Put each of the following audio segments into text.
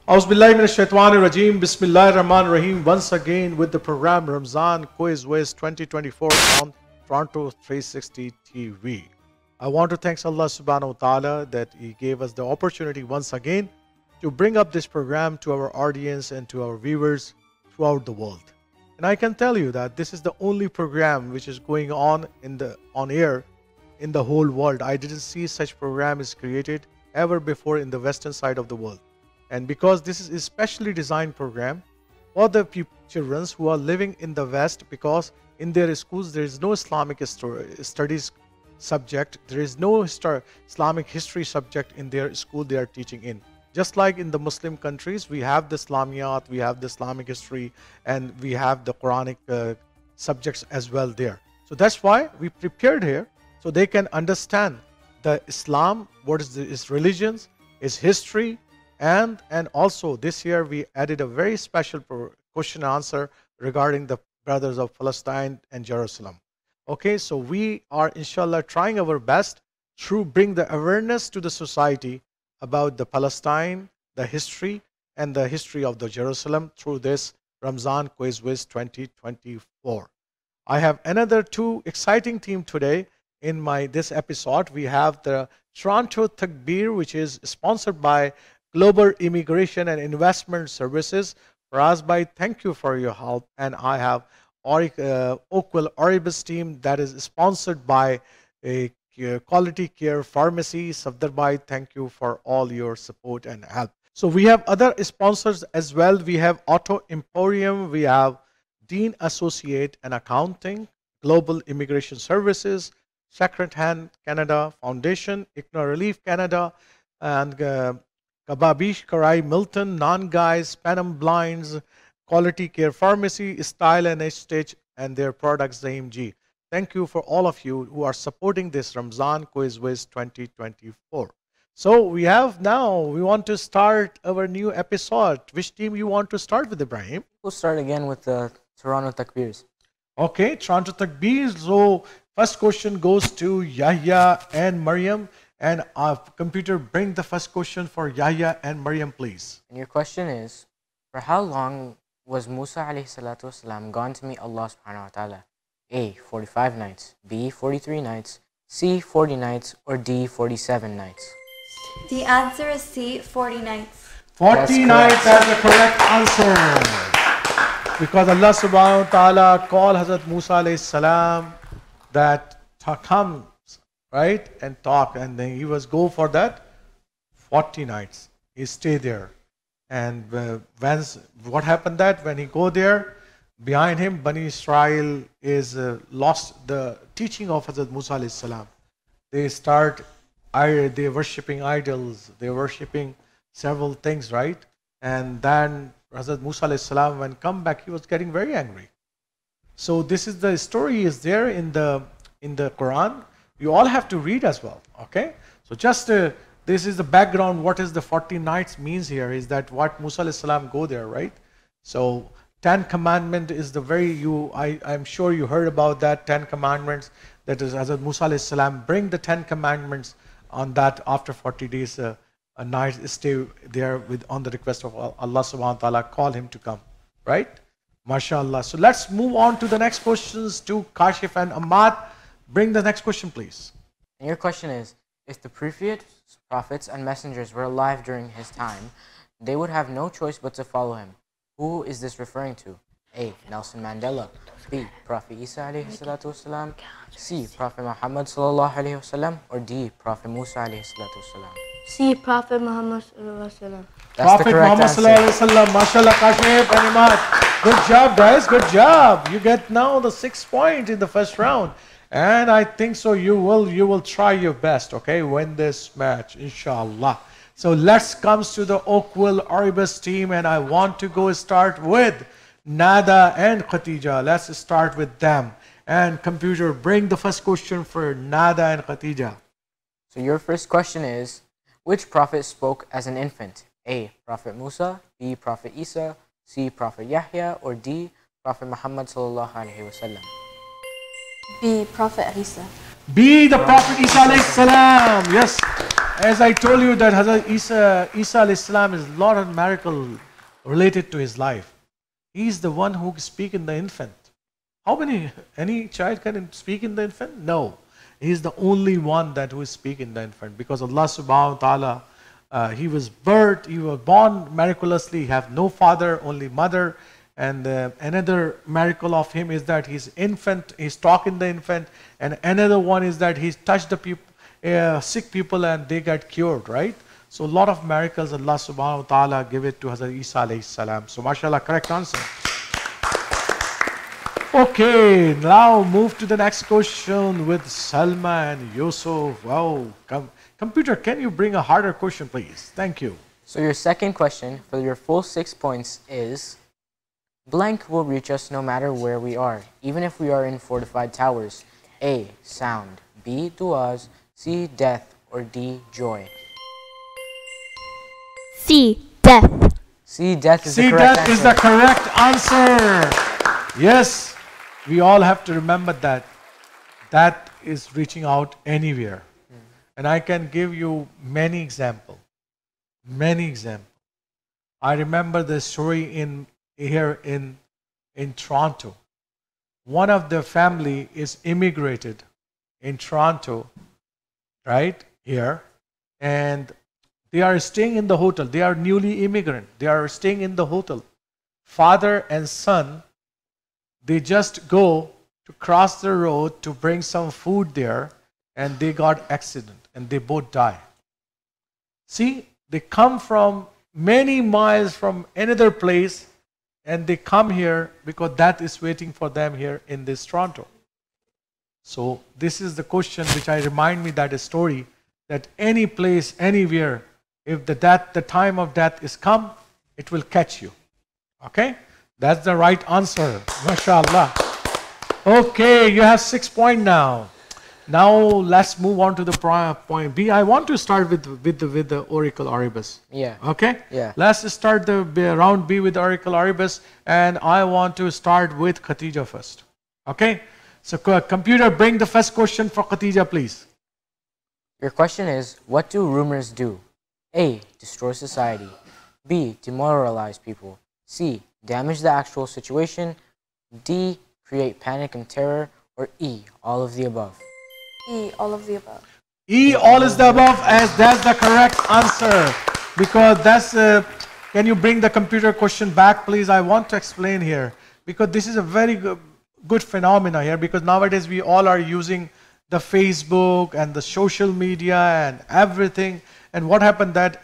Auzubillahi minash shaitanir rajeem. Bismillahir Rahmanir Rahim. Once again with the program Ramzan Quiz Wiz 2024 on Toronto 360 TV. I want to thank Allah subhanahu wa ta'ala that He gave us the opportunity once again to bring up this program to our audience and to our viewers throughout the world. And I can tell you that this is the only program which is going on on air in the whole world. I didn't see such program is created ever before in the western side of the world. And because this is a specially designed program for the children who are living in the West, because in their schools there is no Islamic studies subject, there is no Islamic history subject in their school they are teaching in. Just like in the Muslim countries, we have the Islamiyat, we have the Islamic history, and we have the Quranic subjects as well there. So that's why we prepared here so they can understand the Islam, what is its religions, its history, and also this year we added a very special question and answer regarding the brothers of Palestine and Jerusalem. Okay, so we are inshallah trying our best to bring the awareness to the society about the Palestine, the history, and the history of the Jerusalem through this Ramzan Quiz Wiz 2024. I have another two exciting team today in this episode. We have the Toronto Takbeer, which is sponsored by Global Immigration and Investment Services. Faraz bhai, thank you for your help. And I have Oakville Orabis team that is sponsored by a Quality Care Pharmacy. Safdar bhai, thank you for all your support and help. So we have other sponsors as well. We have Auto Emporium, we have Dean Associate and Accounting, Global Immigration Services, Second Hand Canada Foundation, ICNA Relief Canada, and Kababish Karai Milton, Non-Guys, Panam Blinds, Quality Care Pharmacy, Style and Stitch, and their products, AMG. Thank you for all of you who are supporting this Ramzan Quiz Wiz 2024. So we want to start our new episode. Which team you want to start with, Ibrahim? We'll start again with the Toronto Takbeers. Okay, Toronto Takbeers. So first question goes to Yahya and Maryam. And our computer, bring the first question for Yahya and Maryam, please. And your question is, for how long was Musa alayhi salatu wasalam gone to meet Allah subhanahu wa ta'ala? A, 45 nights, B, 43 nights, C, 40 nights, or D, 47 nights? The answer is C, 40 nights. 40 nights as the correct answer. Because Allah subhanahu wa ta'ala called Hazrat Musa alayhi salam that come, right, and talk, and then he was go for that 40 nights. He stay there. And what happened that when he go there, behind him, Bani Israel is lost the teaching of Hazrat Musa alayhi salam. They worshipping idols, they worshipping several things, right? And then Hazrat Musa alayhi salam, when come back, he was getting very angry. So this is the story is there in the Quran. You all have to read as well, okay? So just this is the background. What is the 40 nights means here is that what Musa alayhi salam go there, right? So 10 commandment is the I'm sure you heard about that 10 commandments. That is Hazrat Musa alayhi salam bring the 10 commandments on that after 40 days a night stay there on the request of Allah subhanahu wa ta'ala call him to come, right? MashaAllah. So let's move on to the next questions to Kashif and Ahmad. Bring the next question, please. And your question is, if the previous prophets and messengers were alive during his time, they would have no choice but to follow him. Who is this referring to? A, Nelson Mandela. B, Prophet Isa alayhi salatu wasalam. C, Prophet Muhammad sallallahu alayhi wasallam. Or D, Prophet Musa alayhi salatu wasalam. C, Prophet Muhammad sallallahu alayhi wasallam. That's the correct answer. Sallallahu alayhi wasallam. MashaAllah, Kashif and Ahmad. Good job, guys. Good job. You get now the 6 point in the first round. And I think so you will try your best, okay, win this match, inshallah. So let's come to the Oakville Orabis team, and I want to go start with Nada and Khatija. Let's start with them. And computer, bring the first question for Nada and Khatija. So your first question is, which prophet spoke as an infant? A, Prophet Musa, B, Prophet Isa, C, Prophet Yahya, or D, Prophet Muhammad sallallahu alaihi wasallam? B, Prophet Isa. B, the Prophet Isa alayhi salam. Yes. as I told you that Hazrat Isa alayhi salam is a lot of miracle related to his life. He's the one who speak in the infant. Any child can speak in the infant? No. He's the only one that will speak in the infant, because Allah subhanahu wa ta'ala, he was born miraculously, he have no father, only mother. And another miracle of him is that he's infant, he's talking the infant. And another one is that he's touched the sick people and they get cured, right? So a lot of miracles Allah subhanahu wa ta'ala give it to Hazrat Isa alayhi salam. So mashallah, correct answer. Okay, now move to the next question with Salma and Yusuf. Wow, computer, can you bring a harder question, please? Thank you. So your second question for your full 6 points is, blank will reach us no matter where we are, even if we are in fortified towers. A, sound. B, du'as. C, death. Or D, joy. C. Death. C, death is C, the correct death answer. is the correct answer. Yes, we all have to remember that. That is reaching out anywhere. And I can give you many examples. Many examples. I remember the story here in Toronto. One of the family is immigrated in Toronto, right here, and they are staying in the hotel. They are newly immigrant. They are staying in the hotel. Father and son, they just go to cross the road to bring some food there, and they got accident and they both die. See, they come from many miles from another place, and they come here because that is waiting for them here in this Toronto. So this is the question which I remind me that a story, that any place, anywhere, if the time of death is come, it will catch you. Okay? That's the right answer. MashaAllah. Okay, you have 6 points now. Now let's move on to the point B. I want to start with the Oracle Orabis. Yeah. Okay? Yeah. Let's start the round B with Oracle Orabis, and I want to start with Khatija first. Okay? So computer, bring the first question for Khatija, please. Your question is, what do rumors do? A, destroy society. B, demoralize people. C, damage the actual situation. D, create panic and terror. Or E, all of the above. E. All of the above. E, all is the above, as that's the correct answer. Because that's, can you bring the computer question back, please? I want to explain here. Because this is a very good phenomena here. Because nowadays we all are using the Facebook and the social media and everything. And what happened that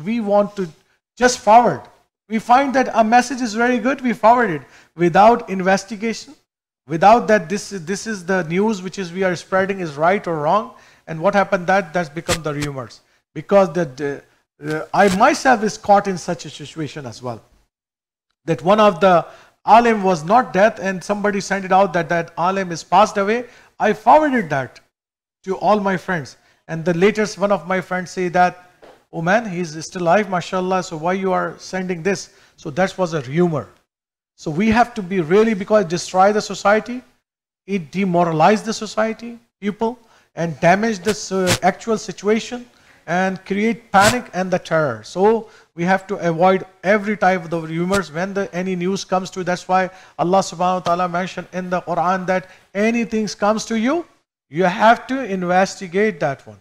we want to just forward. We find that a message is very good, we forward it without investigation. Without that, this is the news which we are spreading is right or wrong, and what happened that's become the rumors. Because I myself is caught in such a situation as well. That one of the alim was not dead, and somebody sent it out that alim is passed away. I forwarded that to all my friends, and the latest one of my friends say that, oh man, he's still alive, mashallah. So why you are sending this? So that was a rumor. So we have to be really, because it destroy the society, it demoralize the society, people, and damage this actual situation, and create panic and the terror. So we have to avoid every type of the rumors when any news comes to. That's why Allah subhanahu wa ta'ala mentioned in the Quran that anything comes to you, you have to investigate that one,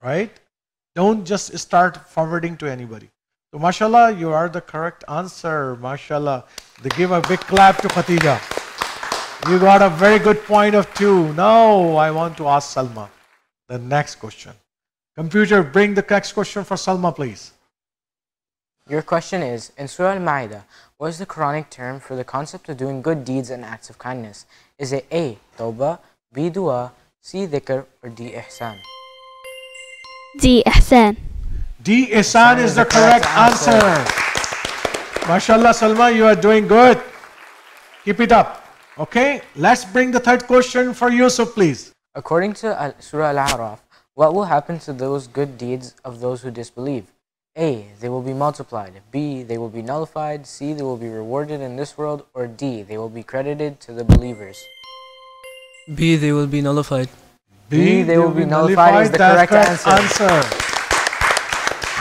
right? Don't just start forwarding to anybody. So mashallah, you are the correct answer. Mashallah. They give a big clap to Khatija. You got a very good point of 2. Now I want to ask Salma the next question. Computer, bring the next question for Salma, please. Your question is, in Surah Al-Ma'idah, what is the Quranic term for the concept of doing good deeds and acts of kindness? Is it A, tawbah, B, dua, C, dhikr, or D, ihsan? D. Ihsan. D, ihsan is the correct answer. Mashallah, Salma, you are doing good. Keep it up. Okay, let's bring the third question for Yusuf, please. According to Surah Al-A'raf, what will happen to those good deeds of those who disbelieve? A, they will be multiplied. B, they will be nullified. C, they will be rewarded in this world. Or D, they will be credited to the believers. B, they will be nullified. B, they will be nullified is the correct answer.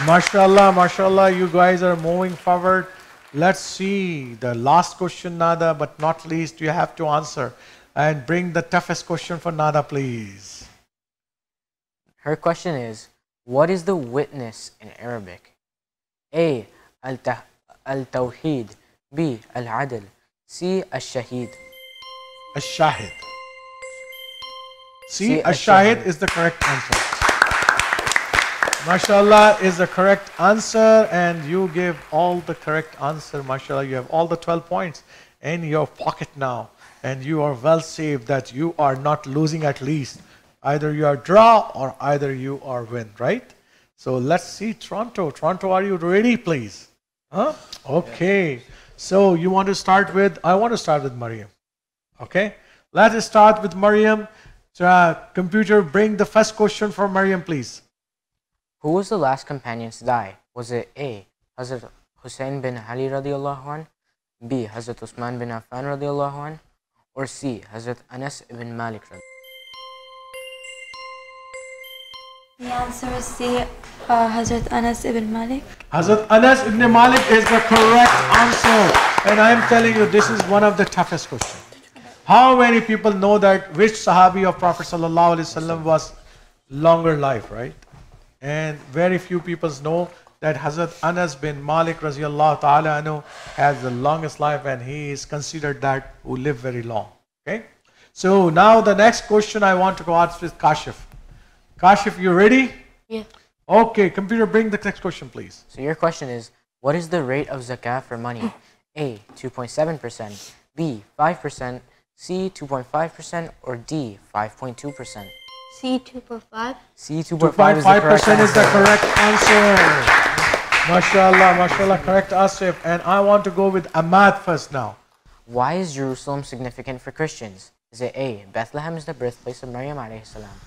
MashaAllah, MashaAllah, you guys are moving forward. Let's see the last question, Nada, but not least, you have to answer. And bring the toughest question for Nada, please. Her question is, what is the witness in Arabic? A. Al-Tawheed. B. Al-Adl. C. Al-Shahid. Ash-Shahid. C, See, Ash-Shahid is the correct answer. MashaAllah is the correct answer, and you gave all the correct answer. MashaAllah, you have all the 12 points in your pocket now, and you are well saved that you are not losing at least. Either you are draw or either you are win, right? So let's see Toronto. Toronto, are you ready, please? Huh? Okay. So you want to start with, I want to start with Mariam. Okay. Let us start with Mariam. Computer, bring the first question for Mariam, please. Who was the last companion to die? Was it A. Hazrat Hussein bin Ali radiallahu anh, B. Hazrat Usman bin Affan radiallahu anh, or C. Hazrat Anas ibn Malik radiallahu The answer is C. Hazrat Anas ibn Malik. Hazrat Anas ibn Malik is the correct answer. And I am telling you, this is one of the toughest questions. How many people know that which Sahabi of Prophet Sallallahu Alaihi Wasallam was longer life, right? And very few people know that Hazrat Anas bin Malik Raziyallahu Ta'ala anhu has the longest life, and he is considered that who live very long. Okay? So now the next question I want to go ask with Kashif. Kashif, you ready? Yeah. Okay, computer, bring the next question, please. So your question is, what is the rate of zakah for money? A. 2.7%, B. 5%, C. 2.5%, or D. 5.2%. C 2.5. C. 2.5% 2.5% is the correct answer. MashaAllah, MashaAllah, correct Asif. And I want to go with Ahmad first now. Why is Jerusalem significant for Christians? Is it A. Bethlehem is the birthplace of Maryam alayhi salam,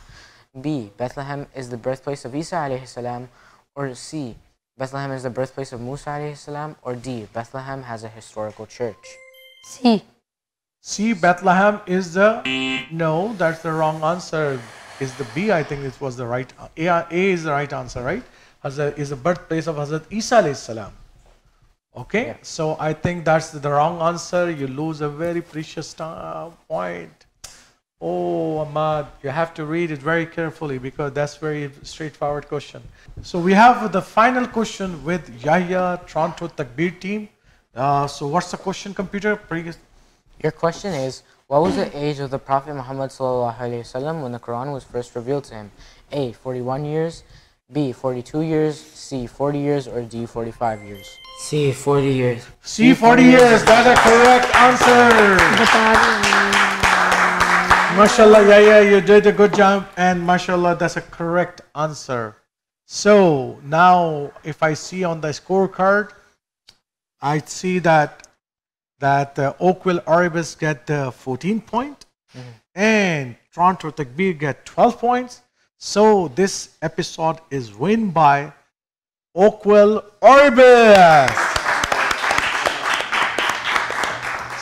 B. Bethlehem is the birthplace of Isa alayhi salam, or C. Bethlehem is the birthplace of Musa alayhi salam, or D. Bethlehem has a historical church? C. C, Bethlehem is the, no, that's the wrong answer. Is the B, I think it was the right, A is the right answer, right? Hazrat is the birthplace of Hazrat Isa alayhi salam. Okay, Yeah. so I think that's the wrong answer. You lose a very precious point. Oh, Ahmad, you have to read it very carefully because that's very straightforward question. So we have the final question with Yahya, Toronto Takbeer team. So what's the question, computer? Your question is, what was the age of the Prophet Muhammad sallallahu alaihi wasallam when the Quran was first revealed to him? A. 41 years, B. 42 years, C. 40 years, or D. 45 years? C, 40 years. C, 40 years. That's a correct answer. MashaAllah, yeah, you did a good job, and MashaAllah, that's a correct answer. So now, if I see on the scorecard, I see that Oakville Orabis get 14 points, and Toronto Takbeer get 12 points. So this episode is won by Oakville Orabis.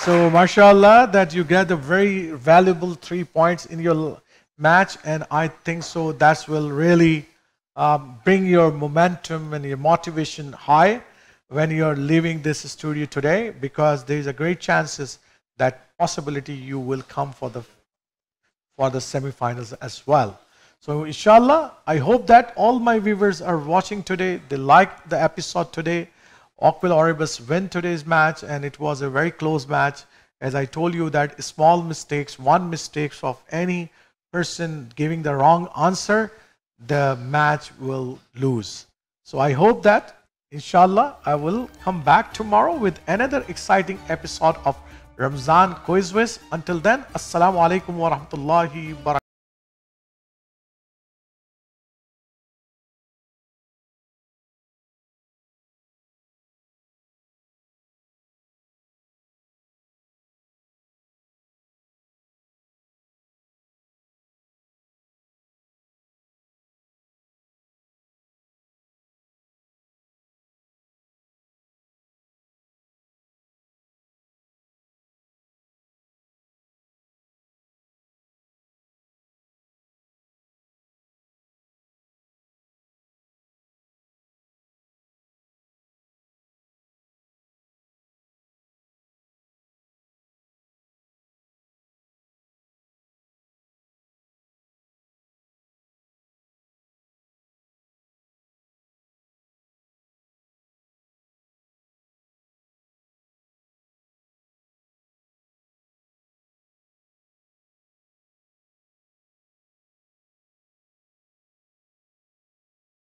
So, mashallah, that you get a very valuable 3 points in your match, and I think so that will really bring your momentum and your motivation high when you're leaving this studio today, because there is a great chances that possibility you will come for the semifinals as well. So, inshallah, I hope that all my viewers are watching today. They like the episode today. Oakville Orabis win today's match, and it was a very close match. As I told you that small mistakes, one mistake of any person giving the wrong answer, the match will lose. So I hope that, inshallah, I will come back tomorrow with another exciting episode of Ramadan Quiz Wiz. Until then, Assalamu alaikum wa rahmatullahi wa barakatuh.